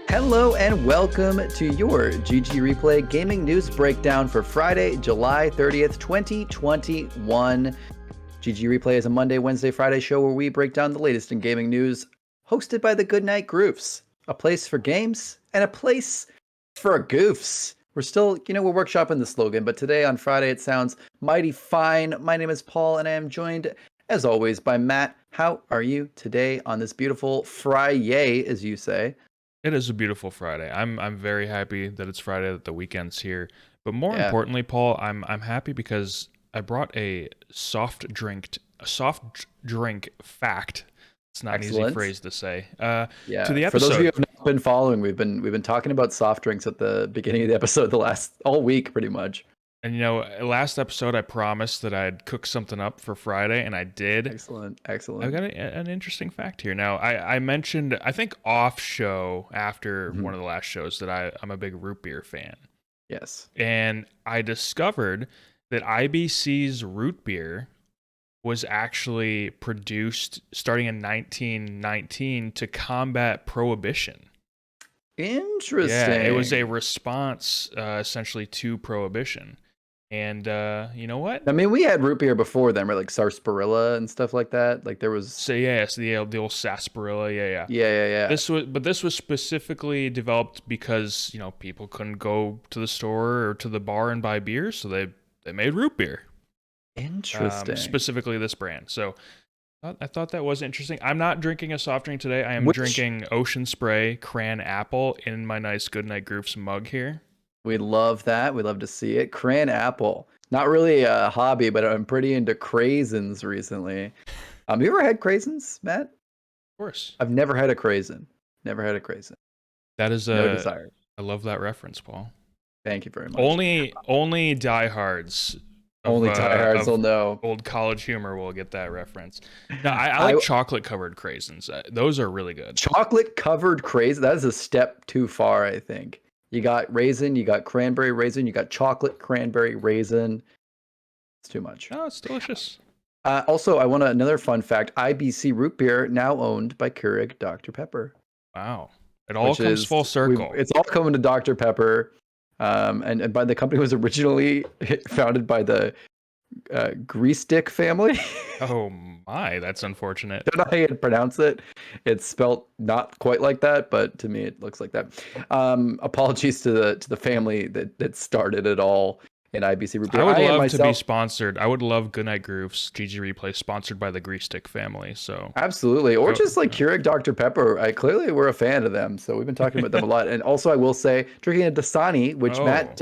Hello and welcome to your GG Replay Gaming News Breakdown for Friday, July 30th, 2021. GG Replay is a Monday, Wednesday, Friday show where we break down the latest in gaming news, hosted by the Goodnight Groofs, a place for games and a place for goofs. We're still, we're workshopping the slogan, but today on Friday it sounds mighty fine. My name is Paul and I am joined, as always, by Matt. How are you today on this beautiful Friday, as you say? It is a beautiful Friday. I'm very happy that it's Friday, that the weekend's here. But more importantly, Paul, I'm happy because I brought a soft drink fact. It's not an easy phrase to say. To the episode. For those of you who have not been following, we've been talking about soft drinks at the beginning of the episode, all week pretty much. And last episode I promised that I'd cook something up for Friday, and I did. Excellent. I've got an interesting fact here. Now, I mentioned, I think off show after one of the last shows, that I'm a big root beer fan. Yes. And I discovered that IBC's root beer was actually produced starting in 1919 to combat prohibition. Interesting. Yeah, it was a response essentially to prohibition. And you know what? I mean, we had root beer before then, right? Like sarsaparilla and stuff like that. Like there was. So yes, the old sarsaparilla. Yeah. Yeah. This was specifically developed because people couldn't go to the store or to the bar and buy beer, so they made root beer. Interesting. Specifically this brand. So I thought that was interesting. I'm not drinking a soft drink today. I am drinking Ocean Spray Cran Apple in my nice Goodnight Groofs mug here. We love that. We love to see it. Cran Apple. Not really a hobby, but I'm pretty into craisins recently. You ever had craisins, Matt? Of course. I've never had a craisin. Never had a craisin. That is no desire. I love that reference, Paul. Thank you very much. Only diehards. Diehards will know. Old college humor will get that reference. No, I like chocolate-covered craisins. Those are really good. Chocolate-covered craisins? That is a step too far, I think. You got raisin, you got cranberry raisin, you got chocolate cranberry raisin. It's too much. Oh, it's delicious. Also, I want another fun fact. IBC root beer now owned by Keurig Dr. Pepper. Wow. It all comes full circle. It's all coming to Dr. Pepper. And by the company was originally founded by the Grease-Stick family. Oh my, that's unfortunate. Don't know how you pronounce it. It's spelled not quite like that, but to me it looks like that. Apologies to the family that started it all in IBC root beer. I would love to be sponsored. I would love Goodnight Groofs GG Replay sponsored by the Grease-Stick family. So absolutely, or just like Keurig Dr. Pepper. Clearly we're a fan of them, so we've been talking about them a lot. And also, I will say, drinking a Dasani, which Matt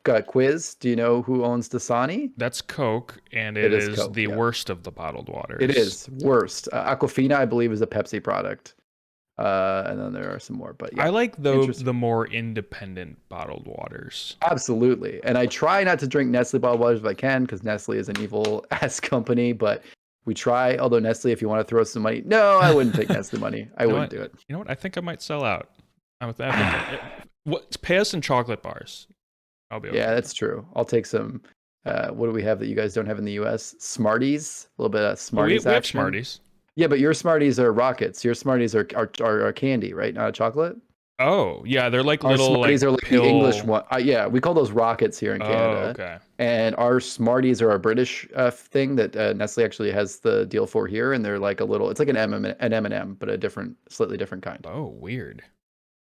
got quizzed. Do you know who owns Dasani? That's Coke, and it is Coke, the worst of the bottled waters. It is worst. Aquafina, I believe, is a Pepsi product. And then there are some more, but yeah. I like the more independent bottled waters. Absolutely. And I try not to drink Nestle bottled waters if I can, because Nestle is an evil ass company, but we try. Although Nestle, if you want to throw some money, no, I wouldn't take Nestle money. I wouldn't do it. You know what? I think I might sell out. I'm with that. Pay us in chocolate bars. I'll be okay. Yeah, that's true. I'll take some. What do we have that you guys don't have in the US? Smarties. A little bit of Smarties. We have Smarties. Yeah, but your Smarties are rockets. Your Smarties are candy, right? Not chocolate. Oh, yeah, they're like our little Smarties are like pill... the English one. Yeah, we call those rockets here in Canada. Oh, okay. And our Smarties are a British thing that Nestle actually has the deal for here, and they're like it's like an M&M, but a slightly different kind. Oh, weird.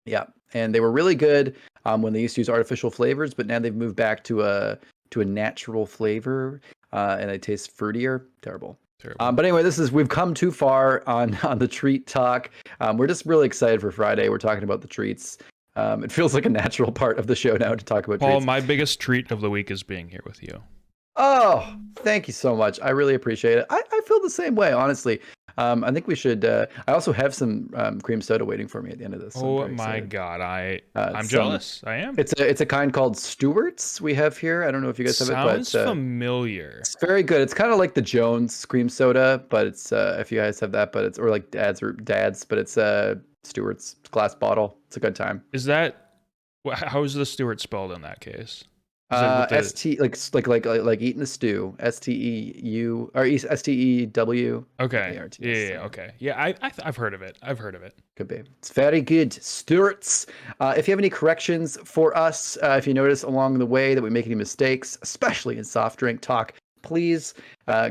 Yeah, and they were really good when they used to use artificial flavors, but now they've moved back to a natural flavor, and it tastes fruitier. Terrible. But anyway, we've come too far on the treat talk. We're just really excited for Friday. We're talking about the treats. It feels like a natural part of the show now to talk about treats. Paul, my biggest treat of the week is being here with you. Oh, thank you so much. I really appreciate it. I feel the same way, honestly. I think we should. I also have some cream soda waiting for me at the end of this. Oh my god, I'm jealous. I am. It's a kind called Stewart's we have here. I don't know if you guys have it, but sounds familiar. It's very good. It's kind of like the Jones cream soda, but it's if you guys have that, but it's or like Dad's, but it's Stewart's glass bottle. It's a good time. Is that how is the Stewart spelled in that case? Is it with the ST like eating a stew. STEU or Okay. Yeah, STEWARTS. yeah, yeah, okay. Yeah, I've heard of it. I've heard of it. Could be. It's very good. Stewart's. If you have any corrections for us, if you notice along the way that we make any mistakes, especially in soft drink talk, please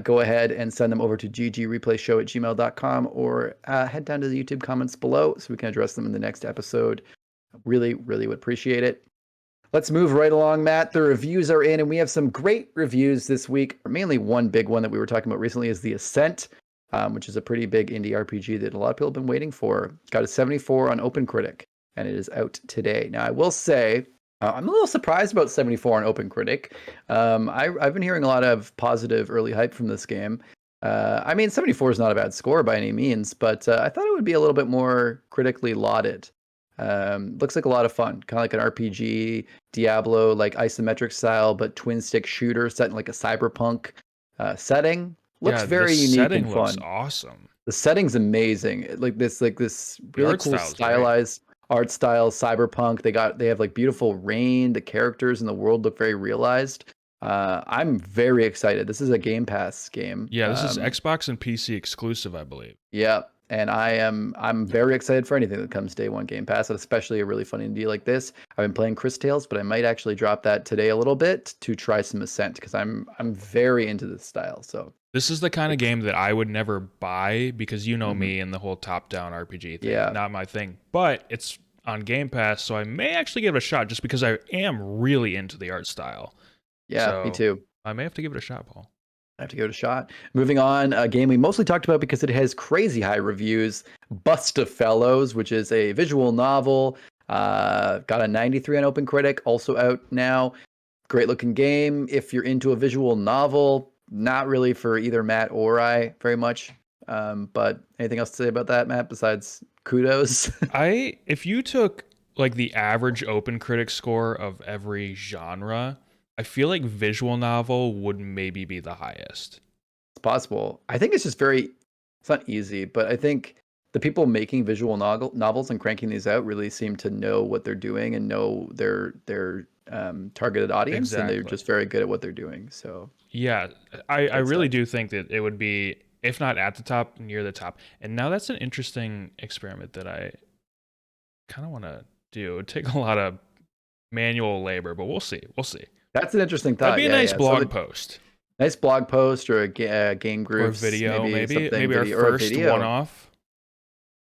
go ahead and send them over to ggreplayshow@gmail.com or head down to the YouTube comments below so we can address them in the next episode. Really, really would appreciate it. Let's move right along, Matt. The reviews are in, and we have some great reviews this week. Mainly one big one that we were talking about recently is The Ascent, which is a pretty big indie RPG that a lot of people have been waiting for. It's got a 74 on OpenCritic, and it is out today. Now, I will say, I'm a little surprised about 74 on OpenCritic. I've been hearing a lot of positive early hype from this game. I mean, 74 is not a bad score by any means, but I thought it would be a little bit more critically lauded. Looks like a lot of fun, kind of like an RPG, Diablo, like isometric style, but twin stick shooter set in like a cyberpunk setting. Looks very unique and looks fun. awesome. The setting's amazing. Like this really cool stylized art style cyberpunk. They have like beautiful rain. The characters in the world look very realized. I'm very excited. This is a Game Pass game. Yeah, this is Xbox and PC exclusive, I believe. Yeah, and I'm very excited for anything that comes day one Game Pass, especially a really fun indie like this. I've been playing Chris Tales, but I might actually drop that today a little bit to try some Ascent because I'm very into this style. So this is the kind of game that I would never buy because you know me and the whole top-down RPG thing. Yeah. Not my thing. But it's on Game Pass, so I may actually give it a shot just because I am really into the art style. Yeah, so me too. I may have to give it a shot, Paul. I have to give it a shot. Moving on, a game we mostly talked about because it has crazy high reviews. Bust of Fellows, which is a visual novel. Got a 93 on OpenCritic, also out now. Great looking game. If you're into a visual novel, not really for either Matt or I very much. But anything else to say about that, Matt, besides kudos? If you took like the average OpenCritic score of every genre, I feel like visual novel would maybe be the highest. It's possible. I think it's just it's not easy, but I think the people making visual novels and cranking these out really seem to know what they're doing and know their targeted audience, and they're just very good at what they're doing. So yeah, I really do think that it would be, if not at the top, near the top. And now that's an interesting experiment that I kind of want to do. It would take a lot of manual labor, but we'll see. We'll see. That's an interesting thought. That'd be a nice blog post. Nice blog post or a Game Groofs. Or a video, maybe our first one-off.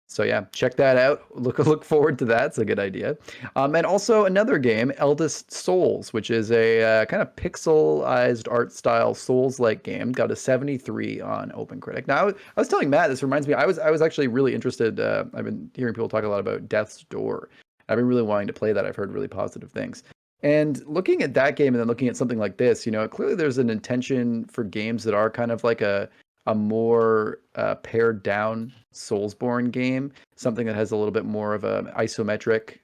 So yeah, check that out. Look forward to that. It's a good idea. And also another game, Eldest Souls, which is a kind of pixelized art style Souls-like game. Got a 73 on OpenCritic. Now, I was telling Matt, this reminds me, I was actually really interested. I've been hearing people talk a lot about Death's Door. I've been really wanting to play that. I've heard really positive things. And looking at that game and then looking at something like this, clearly there's an intention for games that are kind of like a more pared down Soulsborne game, something that has a little bit more of a isometric,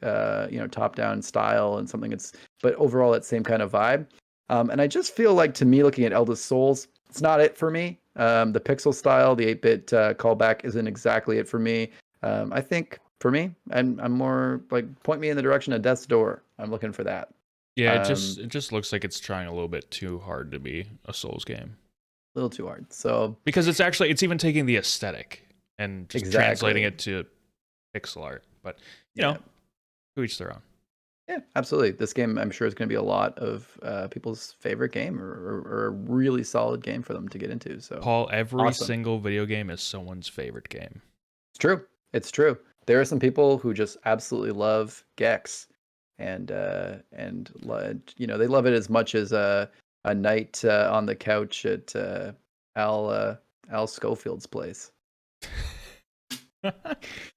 top down style, and something but overall that same kind of vibe. And I just feel like, to me, looking at Eldest Souls, it's not it for me. The pixel style, the 8-bit callback isn't exactly it for me. I think for me, I'm more like, point me in the direction of Death's Door. I'm looking for that. Yeah, it just looks like it's trying a little bit too hard to be a Souls game. A little too hard. So because it's even taking the aesthetic and just translating it to pixel art. But you know, to each their own. Yeah, absolutely. This game, I'm sure, is going to be a lot of people's favorite game or a really solid game for them to get into. So Paul, every single video game is someone's favorite game. It's true. It's true. There are some people who just absolutely love Gex, and they love it as much as a night on the couch at Al Schofield's place.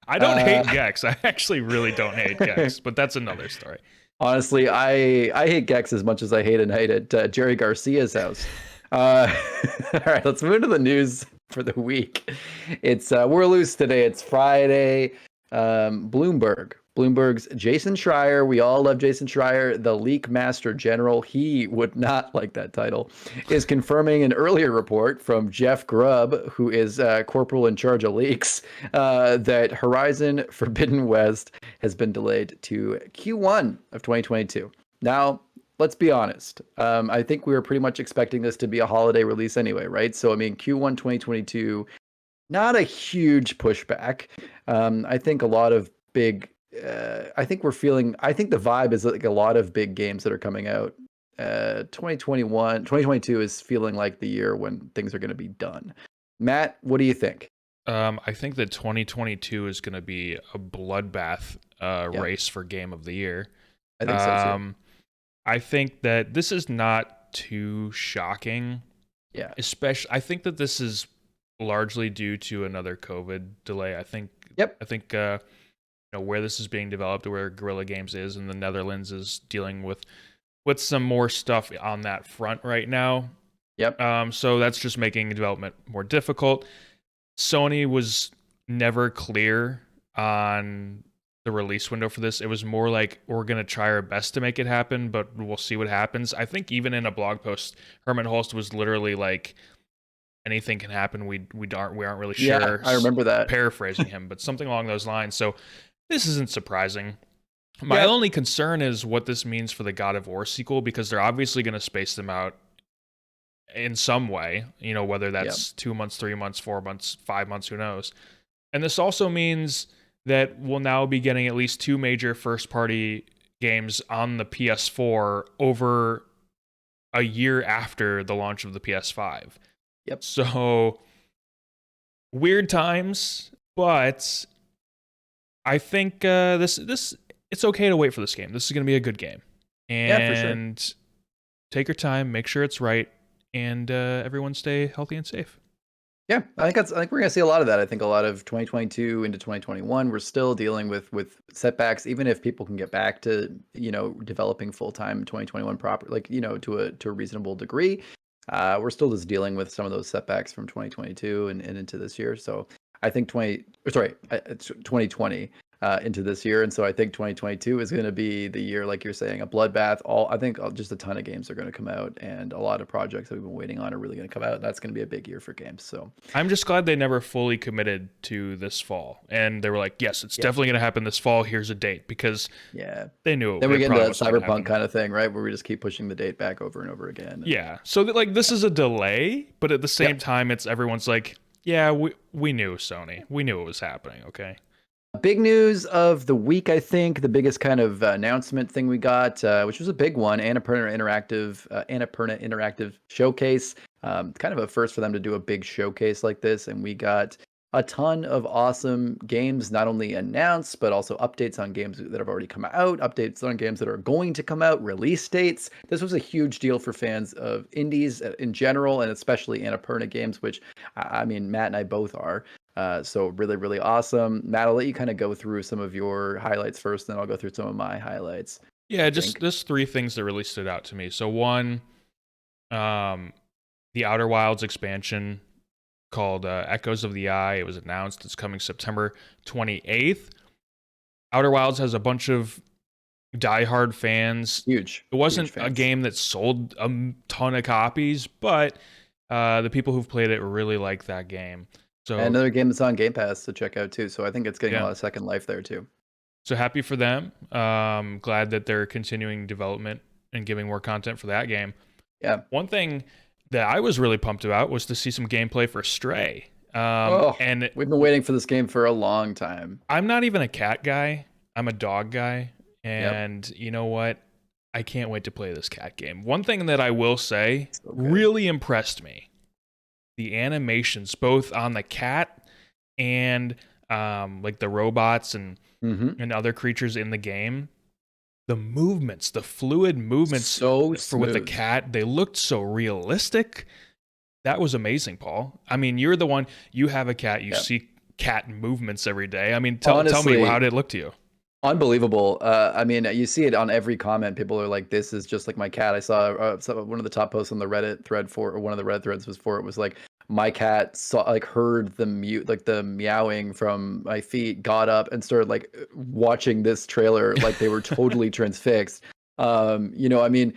I don't hate Gex. I actually really don't hate Gex, but that's another story. Honestly, I hate Gex as much as I hate a night at Jerry Garcia's house. All right, let's move to the news for the week. It's we're loose today. It's Friday. Bloomberg's Jason Schreier. We all love Jason Schreier, the leak master general. He would not like that title. Is confirming an earlier report from Jeff Grubb, who is corporal in charge of leaks, that Horizon Forbidden West has been delayed to Q1 of 2022. Now, let's be honest. I think we were pretty much expecting this to be a holiday release anyway, right? So I mean, Q1 2022, not a huge pushback. I think a lot of big. I think we're feeling. I think the vibe is like a lot of big games that are coming out. 2022 is feeling like the year when things are going to be done. Matt, what do you think? I think that 2022 is going to be a bloodbath race for Game of the Year. I think so too. I think that this is not too shocking. Yeah. Especially, I think that this is largely due to another COVID delay. I think. Yep. I think where this is being developed, where Guerrilla Games is in the Netherlands, is dealing with some more stuff on that front right now. Yep. So that's just making development more difficult. Sony was never clear on the release window for this. It was more like, we're going to try our best to make it happen, but we'll see what happens. I think even in a blog post, Herman Holst was literally like, anything can happen. We aren't really sure. Yeah, I remember that. Paraphrasing him, but something along those lines. So this isn't surprising. My only concern is what this means for the God of War sequel, because they're obviously going to space them out in some way, whether that's 2 months, 3 months, 4 months, 5 months, who knows. And this also means that we'll now be getting at least 2 major first-party games on the PS4 over a year after the launch of the PS5. Yep. So, weird times, but I think this it's okay to wait for this game. This is going to be a good game. And for sure. Take your time, make sure it's right, and everyone stay healthy and safe. Yeah, I think we're gonna see a lot of that. I think a lot of 2022 into 2021, we're still dealing with setbacks. Even if people can get back to developing full time 2021 proper, like to a reasonable degree, we're still just dealing with some of those setbacks from 2022 and into this year. So I think 2020 into this year, and so I think 2022 is going to be the year, like you're saying, a bloodbath. I think just a ton of games are going to come out, and a lot of projects that we've been waiting on are really going to come out. That's going to be a big year for games. So I'm just glad they never fully committed to this fall, and they were like, "Yes, it's definitely going to happen this fall. Here's a date," because they knew. Then we get into that cyberpunk kind of thing, right, where we just keep pushing the date back over and over again. Yeah. So this is a delay, but at the same time, it's everyone's like, "Yeah, we knew, Sony. We knew it was happening." Okay. Big news of the week, I think, the biggest kind of announcement thing we got, which was a big one, Annapurna Interactive showcase. Kind of a first for them to do a big showcase like this, and we got a ton of awesome games, not only announced, but also updates on games that have already come out, updates on games that are going to come out, release dates. This was a huge deal for fans of indies in general, and especially Annapurna games, which, I mean, Matt and I both are. So really, really awesome. Matt, I'll let you kind of go through some of your highlights first, then I'll go through some of my highlights. Yeah, just 3 things that really stood out to me. So one, the Outer Wilds expansion called Echoes of the Eye. It was announced. It's coming September 28th. Outer Wilds has a bunch of diehard fans. Huge. It wasn't a game that sold a ton of copies, but the people who've played it really like that game. So and another game that's on Game Pass to check out too. So I think it's getting a lot of second life there too. So happy for them. Glad that they're continuing development and giving more content for that game. Yeah. One thing that I was really pumped about was to see some gameplay for Stray. And we've been waiting for this game for a long time. I'm not even a cat guy. I'm a dog guy. And you know what? I can't wait to play this cat game. One thing that I will say really impressed me. The animations, both on the cat and like the robots and other creatures in the game, the movements, the fluid movements with the cat, they looked so realistic. That was amazing, Paul. I mean, you're the one, you have a cat, you see cat movements every day. I mean, tell me, how did it look to you? Unbelievable. I mean, you see it on every comment. People are like, this is just like my cat. I saw one of the top posts on the Reddit thread one of the Reddit threads was like, my cat heard the meowing from my feet, got up and started like watching this trailer like they were totally transfixed. I mean,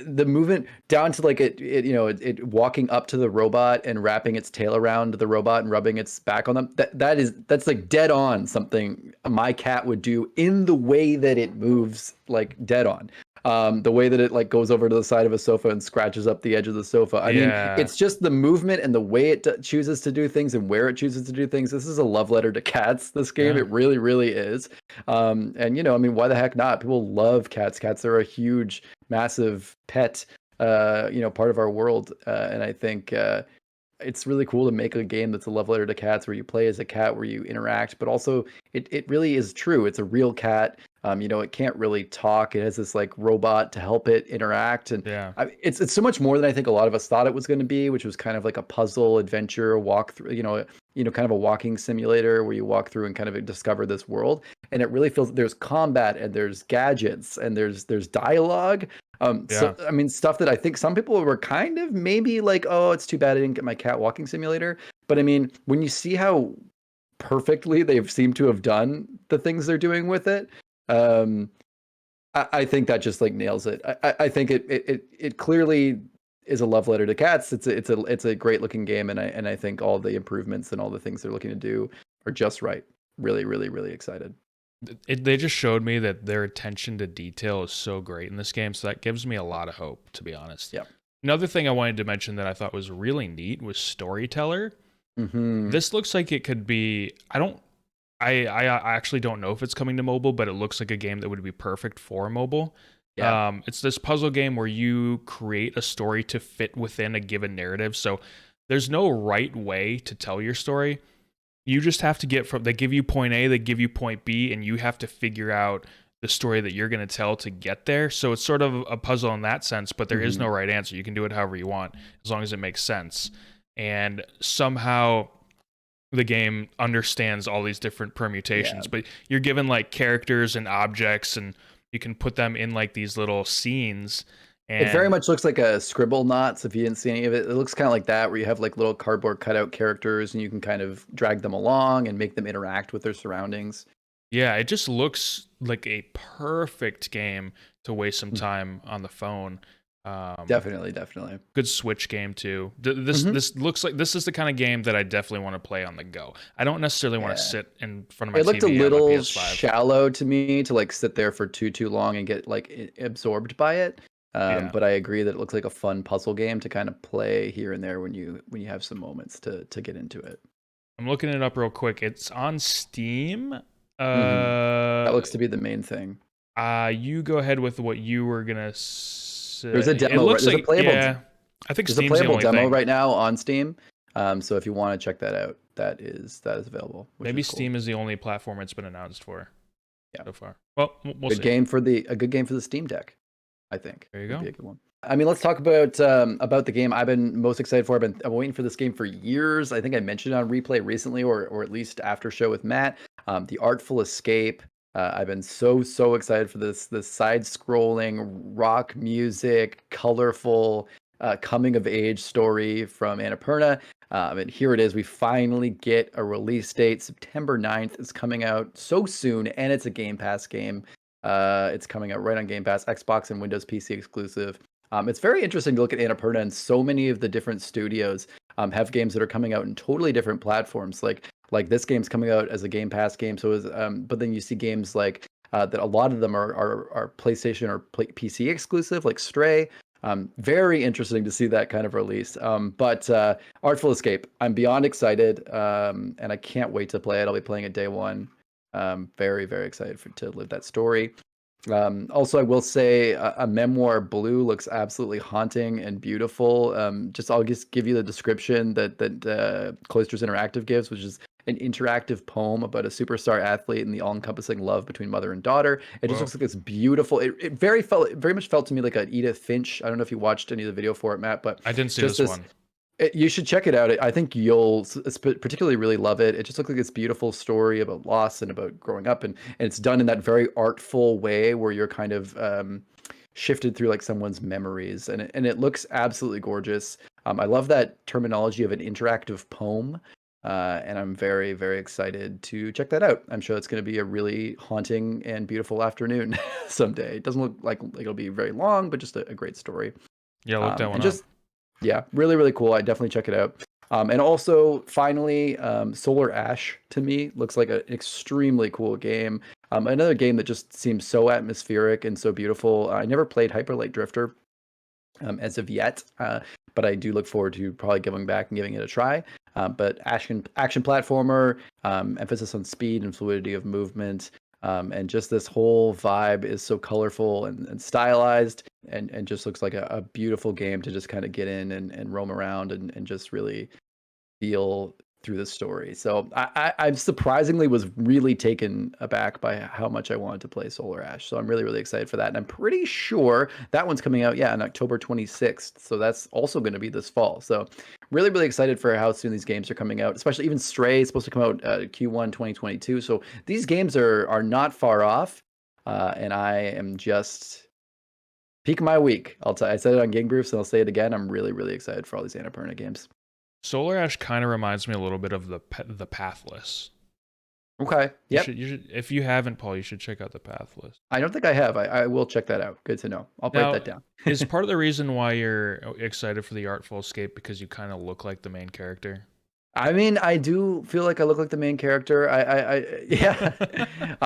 the movement down to like it walking up to the robot and wrapping its tail around the robot and rubbing its back on them. That's like dead on something my cat would do in the way that it moves, like dead on. The way that it like goes over to the side of a sofa and scratches up the edge of the sofa. I mean, Yeah. it's just the movement and the way it chooses to do things and where it chooses to do things. This is a love letter to cats, this game. Yeah. It really, really is. And I mean, why the heck not? People love cats. Cats are a huge, massive pet, part of our world. And I think it's really cool to make a game that's a love letter to cats, where you play as a cat, where you interact, but also it really is true. It's a real cat. It can't really talk. It has this like robot to help it interact, and Yeah. it's so much more than I think a lot of us thought it was going to be, which was kind of like a puzzle adventure walk through, kind of a walking simulator where you walk through and kind of discover this world. And it really feels there's combat and there's gadgets and there's dialogue. Yeah. So I mean, stuff that I think some people were kind of maybe like, oh, it's too bad I didn't get my cat walking simulator. But I mean, when you see how perfectly they've seemed to have done the things they're doing with it, um, I think that just like nails it. I think it clearly is a love letter to cats. It's a great looking game, and I think all the improvements and all the things they're looking to do are just right. Really, really, really excited. They just showed me that their attention to detail is so great in this game, so that gives me a lot of hope, to be honest. Yeah. Another thing I wanted to mention that I thought was really neat was Storyteller. Mm-hmm. This looks like it could be. I actually don't know if it's coming to mobile, but it looks like a game that would be perfect for mobile. Yeah. It's this puzzle game where you create a story to fit within a given narrative. So there's no right way to tell your story. You just have to they give you point A, they give you point B, and you have to figure out the story that you're going to tell to get there. So it's sort of a puzzle in that sense, but there is no right answer. You can do it however you want, as long as it makes sense. And somehow the game understands all these different permutations, but you're given like characters and objects, and you can put them in like these little scenes. And it very much looks like a Scribble Knots. If you didn't see any of it, it looks kind of like that, where you have like little cardboard cutout characters, and you can kind of drag them along and make them interact with their surroundings. Yeah, it just looks like a perfect game to waste some time on the phone. Definitely. Good Switch game too. This looks like this is the kind of game that I definitely want to play on the go. I don't necessarily want to sit in front of my TV. It looked a on my little PS5. shallow to me to like sit there for too long and get like absorbed by it. But I agree that it looks like a fun puzzle game to kind of play here and there when you have some moments to get into it. I'm looking it up real quick. It's on Steam. That looks to be the main thing. You go ahead with what you were gonna say. There's a demo. There's a playable. Yeah, I think there's Steam's a playable the only demo thing right now on Steam. So if you want to check that out, that is available. Maybe is cool. Steam is the only platform it's been announced for. Yeah. So far. Well, we'll see. A good game for the Steam Deck, I think. There you go. Be a good one. I mean, let's talk about the game I've been most excited for. I'm waiting for this game for years. I think I mentioned it on Replay recently, or at least after show with Matt. The Artful Escape. I've been so excited for this side-scrolling rock music, colorful coming of age story from Annapurna. And here it is. We finally get a release date. September 9th. It's coming out so soon, and it's a Game Pass game. It's coming out right on Game Pass, Xbox and Windows PC exclusive. It's very interesting to look at Annapurna, and so many of the different studios have games that are coming out in totally different platforms. Like this game's coming out as a Game Pass game, but then you see games like that. A lot of them are PlayStation or PC exclusive, like Stray. Very interesting to see that kind of release. But Artful Escape, I'm beyond excited, and I can't wait to play it. I'll be playing it day one. Very excited to live that story. Also, I will say a Memoir Blue looks absolutely haunting and beautiful. I'll just give you the description that Cloisters Interactive gives, which is an interactive poem about a superstar athlete and the all-encompassing love between mother and daughter. It just looks like it's beautiful. It very much felt to me like an Edith Finch. I don't know if you watched any of the video for it, Matt, but I didn't see this one. You should check it out. I think you'll particularly really love it. It just looks like this beautiful story about loss and about growing up, and it's done in that very artful way where you're kind of shifted through like someone's memories, and it looks absolutely gorgeous. I love that terminology of an interactive poem, and I'm very excited to check that out. I'm sure it's going to be a really haunting and beautiful afternoon someday. It doesn't look like it'll be very long, but just a great story. Yeah, look that one up. Yeah, really cool. I definitely check it out. And also, finally, Solar Ash to me looks like an extremely cool game. Another game that just seems so atmospheric and so beautiful. I never played Hyper Light Drifter as of yet, but I do look forward to probably going back and giving it a try. But action platformer, emphasis on speed and fluidity of movement, and just this whole vibe is so colorful and stylized, and just looks like a beautiful game to just kind of get in and roam around and just really feel through the story. So I surprisingly was really taken aback by how much I wanted to play Solar Ash. So I'm really, really excited for that. And I'm pretty sure that one's coming out, on October 26th. So that's also going to be this fall. So really, really excited for how soon these games are coming out, especially even Stray is supposed to come out Q1 2022. So these games are not far off. And I am just peak of my week. I said it on Game Groofs and I'll say it again. I'm really, really excited for all these Annapurna games. Solar Ash kind of reminds me a little bit of the Pathless. Okay. Yep. You should, if you haven't, Paul, you should check out the Pathless. I don't think I have. I will check that out. Good to know. I'll write that down. Is part of the reason why you're excited for the Artful Escape because you kind of look like the main character? I mean, I do feel like I look like the main character. Yeah,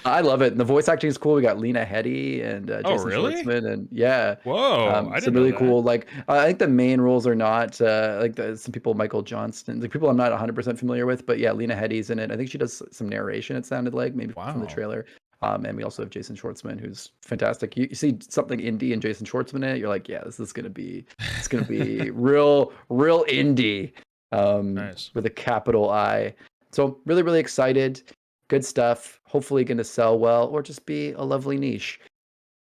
I love it. And the voice acting is cool. We got Lena Headey and Jason really? Schwartzman, and yeah, whoa, I didn't some know really that. cool. Like, I think the main roles are not some people, Michael Johnston, like people I'm not 100% familiar with, but yeah, Lena Headey's in it. I think she does some narration. It sounded like maybe from the trailer. And we also have Jason Schwartzman, who's fantastic. You see something indie and Jason Schwartzman in it, you're like, yeah, it's gonna be real indie. Nice. With a capital I. So really, really excited. Good stuff. Hopefully going to sell well or just be a lovely niche.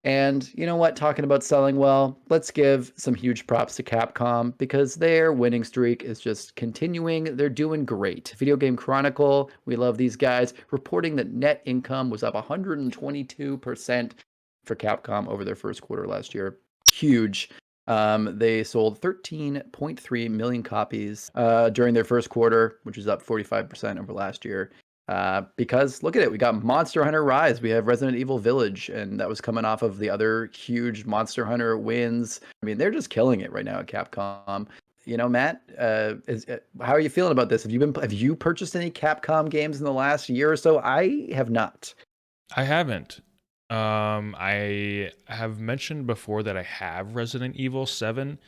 And you know what? Talking about selling well, let's give some huge props to Capcom because their winning streak is just continuing. They're doing great. Video Game Chronicle, we love these guys, reporting that net income was up 122% for Capcom over their first quarter last year. Huge. They sold 13.3 million copies during their first quarter, which is up 45% over last year. Because look at it, we got Monster Hunter Rise, we have Resident Evil Village, and that was coming off of the other huge Monster Hunter wins. I mean, they're just killing it right now at Capcom. You know, Matt, how are you feeling about this? Have you purchased any Capcom games in the last year or so? I have not. I haven't. I have mentioned before that I have Resident Evil 7.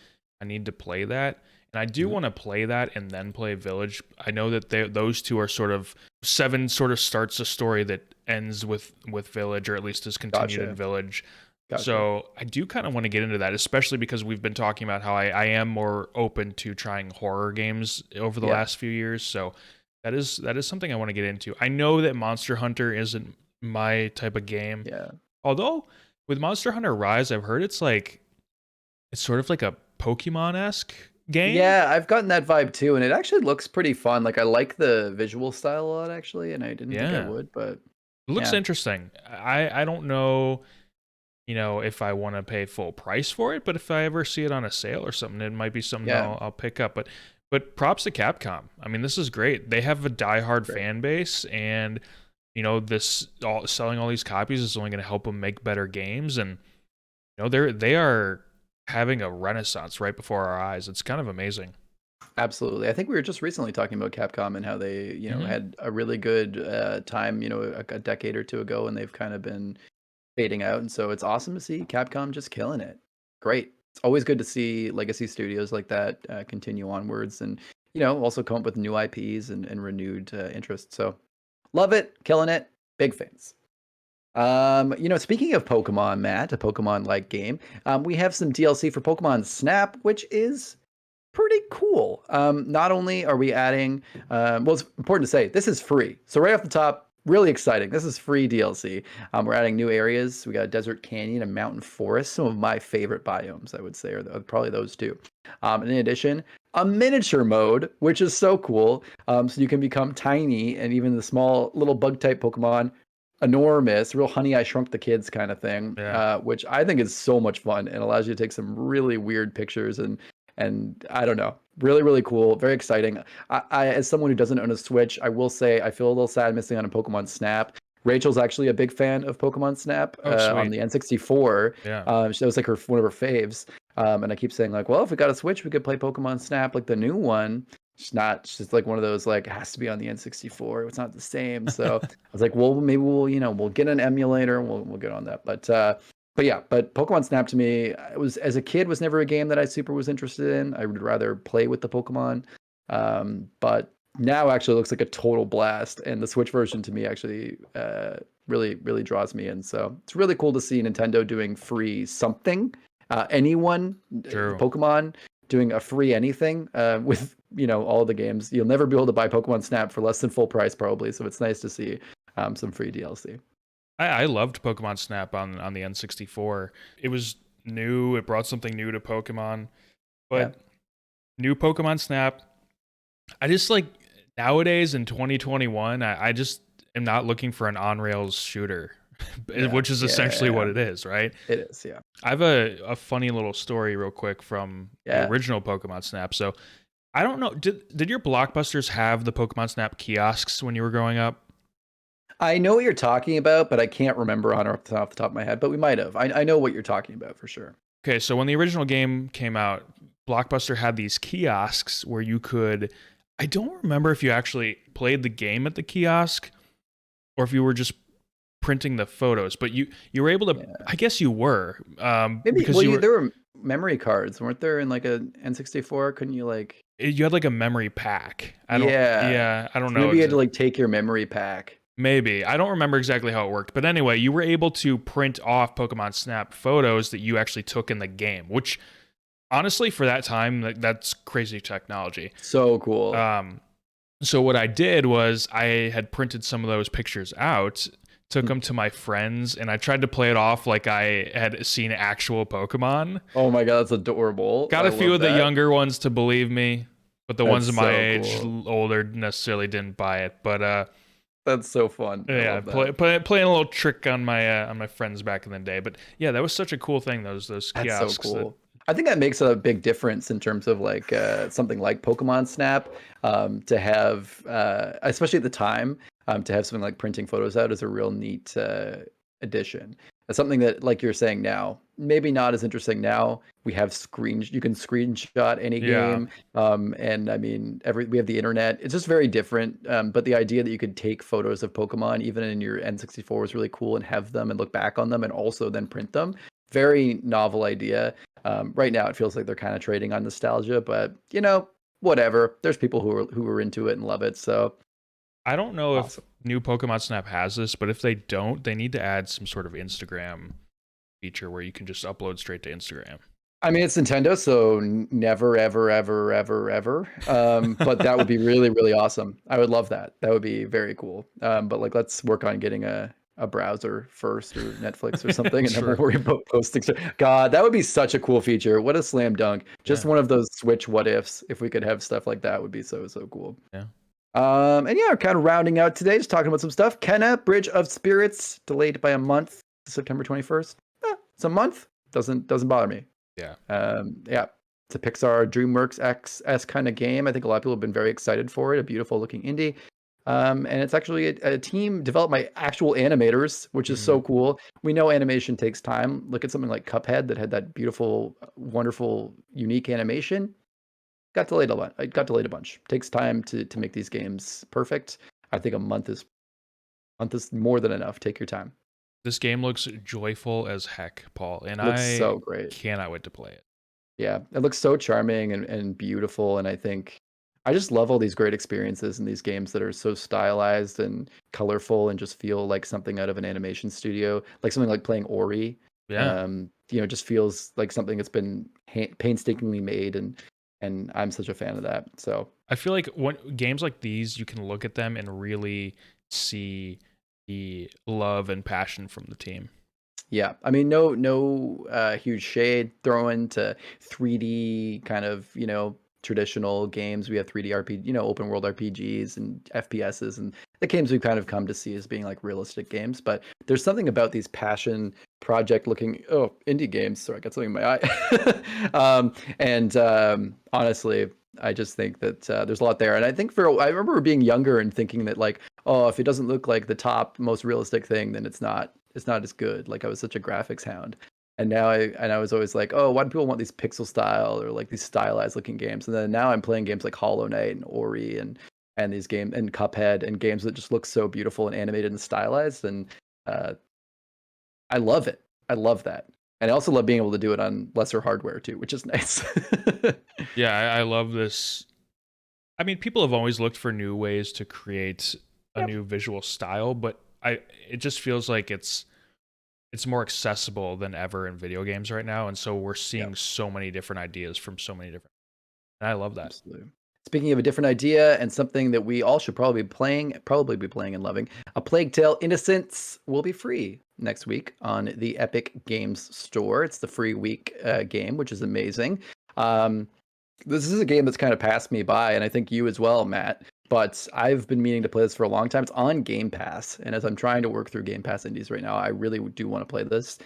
I need to play that. And I do want to play that and then play Village. I know that those two are sort of 7 sort of starts a story that ends with Village, or at least is continued in Village. Gotcha. So I do kind of want to get into that, especially because we've been talking about how I am more open to trying horror games over the last few years. So that is something I want to get into. I know that Monster Hunter isn't my type of game. Yeah. Although with Monster Hunter Rise, I've heard it's sort of like a Pokemon-esque game. Yeah, I've gotten that vibe too, and it actually looks pretty fun. Like I like the visual style a lot actually, and I didn't think I would, but it looks interesting. I don't know, if I want to pay full price for it, but if I ever see it on a sale or something, it might be something I'll pick up. But props to Capcom. I mean, this is great. They have a diehard fan base, and selling all these copies is only going to help them make better games, and they are having a renaissance right before our eyes. It's kind of amazing. Absolutely. I think we were just recently talking about Capcom and how they, had a really good time, a decade or two ago, and they've kind of been fading out. And so it's awesome to see Capcom just killing it. Great. It's always good to see legacy studios like that continue onwards and, also come up with new IPs and renewed interest. So love it. Killing it. Big fans. Speaking of Pokemon, Matt, a Pokemon-like game, we have some DLC for Pokemon Snap, which is pretty cool. Not only are we adding, it's important to say, this is free. So right off the top, really exciting. This is free DLC. We're adding new areas. We got a desert canyon and mountain forest, some of my favorite biomes, I would say, are probably those two. And in addition, a miniature mode, which is so cool. So you can become tiny, and even the small little bug-type Pokemon enormous, real Honey I Shrunk the Kids kind of thing, which I think is so much fun and allows you to take some really weird pictures and I don't know, really, really cool, very exciting. I as someone who doesn't own a Switch, I will say I feel a little sad missing out on Pokemon Snap. Rachel's actually a big fan of Pokemon Snap on the N64. Yeah, she was like one of her faves. And I keep saying like, well, if we got a Switch, we could play Pokemon Snap, like the new one. It's just like one of those like it has to be on the N64. It's not the same. So I was like, well, maybe we'll get an emulator and we'll get on that. But yeah, but Pokemon Snap to me, it was as a kid was never a game that I super was interested in. I would rather play with the Pokemon. But now actually looks like a total blast, and the Switch version to me actually really draws me in. So it's really cool to see Nintendo doing free something. Anyone, True. Pokemon doing a free anything with all the games. You'll never be able to buy Pokemon Snap for less than full price probably. So it's nice to see some free DLC. I loved Pokemon Snap on the N64. It was new. It brought something new to Pokemon. But new Pokemon Snap, I just like nowadays in 2021, I just am not looking for an on-rails shooter, which is essentially what it is, right? It is, yeah. I have a funny little story real quick from the original Pokemon Snap. So I don't know, did your Blockbusters have the Pokemon Snap kiosks when you were growing up? I know what you're talking about, but I can't remember off the top of my head, but we might have. I know what you're talking about for sure. Okay, so when the original game came out, Blockbuster had these kiosks where you could, I don't remember if you actually played the game at the kiosk or if you were just printing the photos, but you were able to, I guess you were. Maybe, because there were memory cards, weren't there, in like a N64? Couldn't you like... You had like a memory pack. I don't know. Maybe you had to like take your memory pack. Maybe. I don't remember exactly how it worked. But anyway, you were able to print off Pokemon Snap photos that you actually took in the game, which honestly, for that time, that's crazy technology. So cool. So what I did was I had printed some of those pictures out, took them to my friends, and I tried to play it off like I had seen actual Pokemon. Oh my God, that's adorable. Got a few of the younger ones to believe me, but the ones my age, older, necessarily didn't buy it. But that's so fun. Yeah, playing a little trick on my friends back in the day. But yeah, that was such a cool thing. Those kiosks. That's so cool. I think that makes a big difference in terms of like something like Pokemon Snap to have, especially at the time, to have something like printing photos out is a real neat addition. It's something that, like you're saying now, maybe not as interesting now. We have you can screenshot any game, and I mean, we have the internet. It's just very different. But the idea that you could take photos of Pokemon even in your N64 was really cool, and have them and look back on them, and also then print them. Very novel idea. Right now, it feels like they're kind of trading on nostalgia, but whatever. There's people who are into it and love it. So I don't know if new Pokemon Snap has this, but if they don't, they need to add some sort of Instagram feature where you can just upload straight to Instagram. I mean, it's Nintendo, so never, ever, ever, ever, ever. But that would be really, really awesome. I would love that. That would be very cool. But like, let's work on getting a browser first, or Netflix or something, and then we'll worry about posting. God, that would be such a cool feature. What a slam dunk. Just one of those Switch what ifs. If we could have stuff like that, would be so cool. Yeah. And yeah, kind of rounding out today, just talking about some stuff. Kenna, Bridge of Spirits, delayed by a month to September 21st. It's a month. Doesn't bother me. Yeah. Yeah. It's a Pixar DreamWorks X kind of game. I think a lot of people have been very excited for it. A beautiful looking indie. And it's actually a team developed by actual animators, which is so cool. We know animation takes time. Look at something like Cuphead that had that beautiful, wonderful, unique animation. Got delayed a bunch. Takes time to make these games perfect. I think a month is more than enough. Take your time. This game looks joyful as heck, Paul, and I so great. Cannot wait to play it. Yeah, it looks so charming and beautiful, and I think I just love all these great experiences in these games that are so stylized and colorful and just feel like something out of an animation studio, like something like playing Ori. Yeah. Just feels like something that's been painstakingly made, and I'm such a fan of that. So I feel like when games like these, you can look at them and really see the love and passion from the team. Yeah, I mean, no huge shade thrown to 3D kind of, traditional games. We have 3D RPG, open world RPGs and FPSs, and the games we've kind of come to see as being like realistic games. But there's something about these passion project looking indie games. Sorry, I got something in my eye. Honestly, I just think that there's a lot there. And I think I remember being younger and thinking that like, if it doesn't look like the top most realistic thing, then it's not as good. Like I was such a graphics hound. And now I was always like, oh, why do people want these pixel style or like these stylized looking games? And then now I'm playing games like Hollow Knight and Ori and these games and Cuphead and games that just look so beautiful and animated and stylized. And I love it. I love that. And I also love being able to do it on lesser hardware too, which is nice. Yeah, I love this. I mean, people have always looked for new ways to create a new visual style, but it just feels like it's more accessible than ever in video games right now, and so we're seeing so many different ideas from so many different. And I love that. Absolutely. Speaking of a different idea and something that we all should probably be playing and loving, A Plague Tale: Innocence will be free next week on the Epic Games Store. It's the free week game, which is amazing. This is a game that's kind of passed me by, and I think you as well, Matt. But I've been meaning to play this for a long time. It's on Game Pass, and as I'm trying to work through Game Pass indies right now, I really do want to play this.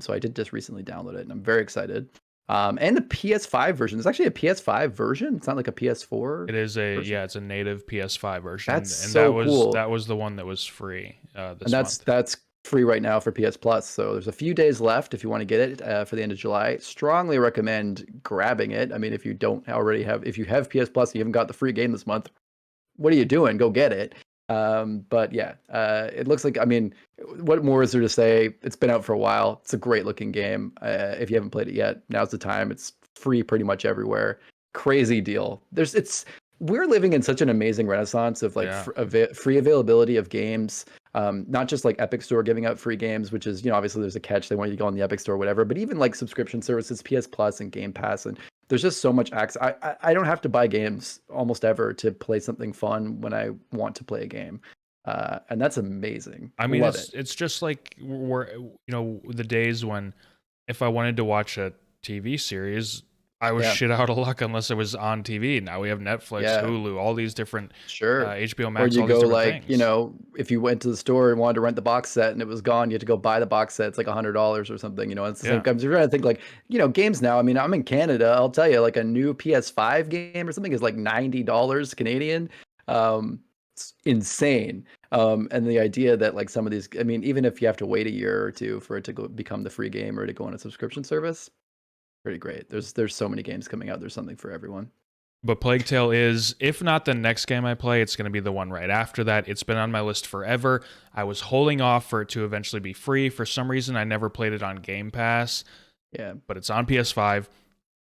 So I did just recently download it, and I'm very excited. And the PS5 version. It's actually a PS5 version. It's not like a PS4. It is version. it's a native PS5 version. That's and so cool. That was the one that was free this month. That's free right now for PS Plus. So there's a few days left if you want to get it for the end of July. Strongly recommend grabbing it. I mean, if you don't already have, if you have PS Plus and you haven't got the free game this month, what are you doing? Go get it. But yeah, it looks like, I mean, what more is there to say? It's been out for a while. It's a great looking game. If you haven't played it yet, now's the time. It's free pretty much everywhere. Crazy deal. We're living in such an amazing renaissance of like free availability of games. Not just like Epic Store giving out free games, which is, obviously there's a catch. They want you to go on the Epic Store, whatever, but even like subscription services, PS Plus and Game Pass, and there's just so much access. I don't have to buy games almost ever to play something fun when I want to play a game. And that's amazing. I mean, it's just like the days when if I wanted to watch a TV series, I was shit out of luck unless it was on TV. Now we have Netflix, Hulu, all these different HBO Max. Or you all go these like, things. If you went to the store and wanted to rent the box set and it was gone, you had to go buy the box set. It's like $100 or something. It's the same. I'm trying to think like, games now. I mean, I'm in Canada. I'll tell you, like a new PS5 game or something is like $90 Canadian. It's insane. And the idea that like some of these, I mean, even if you have to wait a year or two for it to become the free game or to go on a subscription service, pretty great. There's so many games coming out. There's something for everyone. But Plague Tale is, if not the next game I play, it's going to be the one right after that. It's been on my list forever. I was holding off for it to eventually be free. For some reason, I never played it on Game Pass. Yeah. But it's on PS5.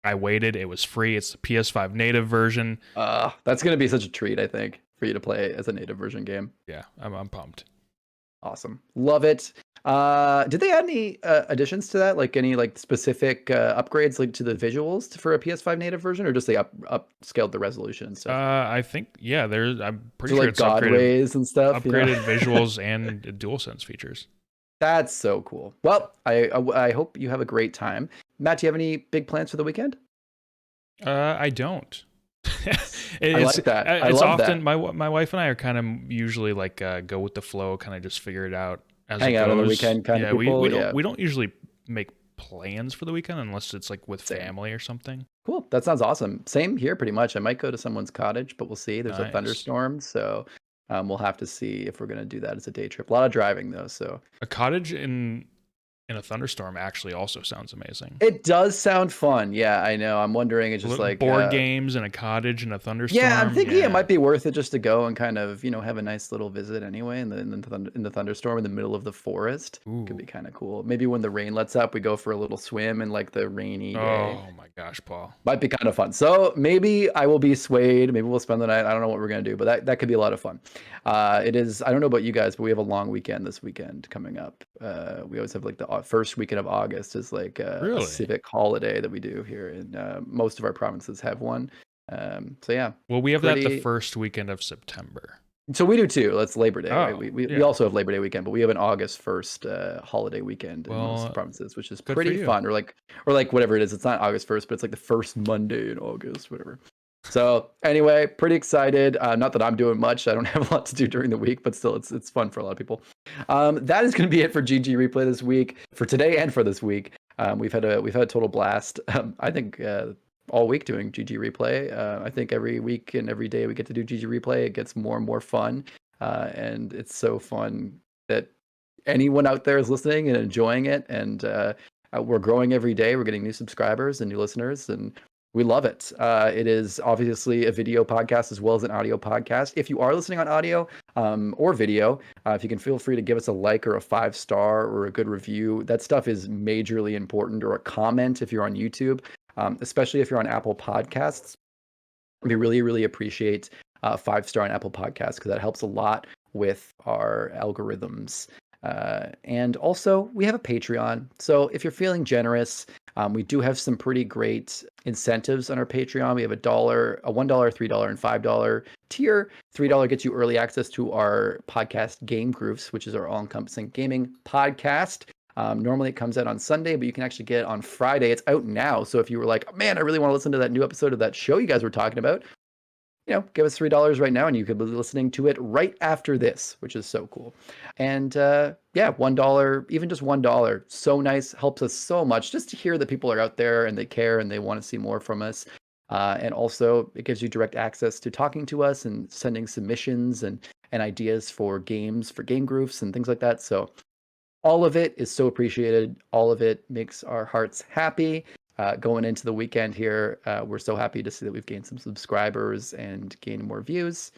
I waited. It was free. It's the PS5 native version. That's going to be such a treat, I think, for you to play as a native version game. Yeah, I'm pumped. Awesome. Love it. Did they add any additions to that? Like any like specific upgrades like to the visuals for a PS5 native version, or just they upscaled the resolution and stuff? I think I'm pretty so sure like it's God upgraded, rays and stuff. Upgraded visuals and DualSense features. That's so cool. Well, I hope you have a great time. Matt, do you have any big plans for the weekend? I don't. I like that. It's often that. My wife and I are kind of usually like go with the flow, kind of just figure it out as hang it out goes. on the weekend kind of people. We don't usually make plans for the weekend unless it's like with family or something. Cool. That sounds awesome. Same here pretty much. I might go to someone's cottage, but we'll see. There's a thunderstorm, so we'll have to see if we're going to do that as a day trip. A lot of driving though, so a cottage in a thunderstorm actually also sounds amazing. It does sound fun. Yeah, I know. I'm wondering, it's just like board games and a cottage and a thunderstorm. Yeah, I'm thinking it might be worth it just to go and kind of, have a nice little visit anyway in the thunderstorm in the middle of the forest. Ooh. Could be kind of cool. Maybe when the rain lets up, we go for a little swim in like the rainy day. Oh my gosh, Paul. Might be kind of fun. So maybe I will be swayed. Maybe we'll spend the night. I don't know what we're going to do, but that could be a lot of fun. It is, I don't know about you guys, but we have a long weekend this weekend coming up. We always have like the first weekend of August is like a civic holiday that we do here, and most of our provinces have one. So yeah. Well, we have that the first weekend of September. So we do too. That's Labor Day. Right? We also have Labor Day weekend, but we have an August 1st holiday weekend in most provinces, which is pretty fun. Or like whatever it is. It's not August 1st, but it's like the first Monday in August, whatever. So anyway, pretty excited. Not that I'm doing much. I don't have a lot to do during the week, but still, it's fun for a lot of people. That is going to be it for GG Replay this week, for today and for this week. We've had a total blast. I think all week doing GG Replay. I think every week and every day we get to do GG Replay, it gets more and more fun, and it's so fun that anyone out there is listening and enjoying it, and We're growing every day. We're getting new subscribers and new listeners, and we love it. It is obviously a video podcast as well as an audio podcast. If you are listening on audio or video, if you can feel free to give us a like or a 5-star or a good review. That stuff is majorly important, or a comment if you're on YouTube, especially if you're on Apple Podcasts. We really, really appreciate 5-star on Apple Podcasts because that helps a lot with our algorithms. And also, we have a Patreon. So if you're feeling generous, we do have some pretty great incentives on our Patreon. We have a $1, $3, and $5 tier. $3 gets you early access to our podcast Game Groofs, which is our all-encompassing gaming podcast. Normally it comes out on Sunday, but you can actually get it on Friday. It's out now. So if you were like, man, I really want to listen to that new episode of that show you guys were talking about, give us $3 right now and you could be listening to it right after this, which is so cool. And $1, even just $1, so nice, helps us so much just to hear that people are out there and they care and they want to see more from us. And also it gives you direct access to talking to us and sending submissions and ideas for games, for Game Groofs and things like that. So all of it is so appreciated. All of it makes our hearts happy. Going into the weekend here, we're so happy to see that we've gained some subscribers and gained more views.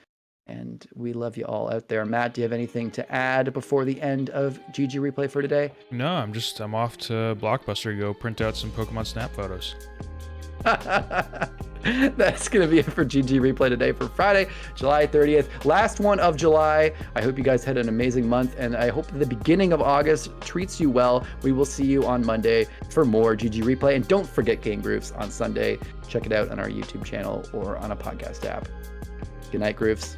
And we love you all out there. Matt, do you have anything to add before the end of GG Replay for today? No, I'm off to Blockbuster to go print out some Pokemon Snap photos. That's going to be it for GG Replay today for Friday, July 30th. Last one of July. I hope you guys had an amazing month, and I hope the beginning of August treats you well. We will see you on Monday for more GG Replay. And don't forget Game Groofs on Sunday. Check it out on our YouTube channel or on a podcast app. Good night, Groofs.